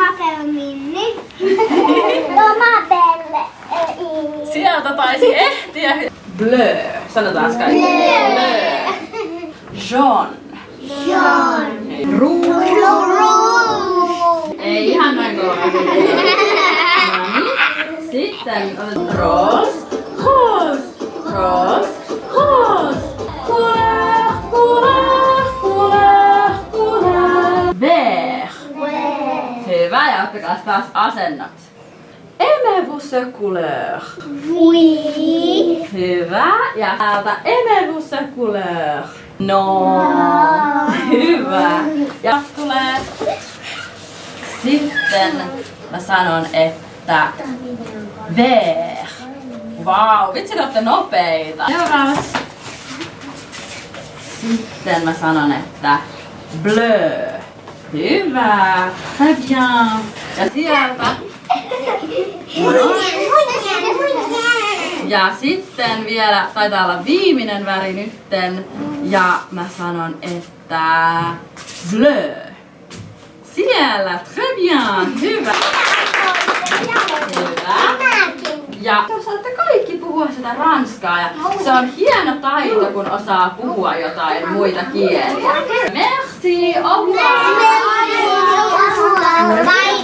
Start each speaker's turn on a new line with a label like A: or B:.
A: Paperminni. Lomapelle.
B: Sieltä taisi ehtiä. Bleu. Sanotaan kaikki. Bleu. Jaune. Rouge. Ei ihan noin kovaa. Sitten rose. Rose. Rose. Rose. Couleur. Couleur. Couleur. Couleur. Vert. Hyvä, ja ottakaa taas asennot. Aimez-vous ce couleur?
A: Oui.
B: Hyvä, ja täältä aimez-vous ce couleur? No. Hyvä. Ja tulee. Sitten mä sanon, että vert. Vau, vitsi te olette nopeita. Seuraavaksi. Sitten mä sanon, että bleu. Hyvä. Très bien. Ja sieltä. Ja sitten vielä taitaa olla viimeinen väri nytten. Ja mä sanon, että bleu. Siellä. Très bien. Hyvä. Hyvä. Ja te osaatte kaikki puhua sitä ranskaa ja se on hieno taito, kun osaa puhua jotain muita kieliä. Merci, au revoir!
A: Bye.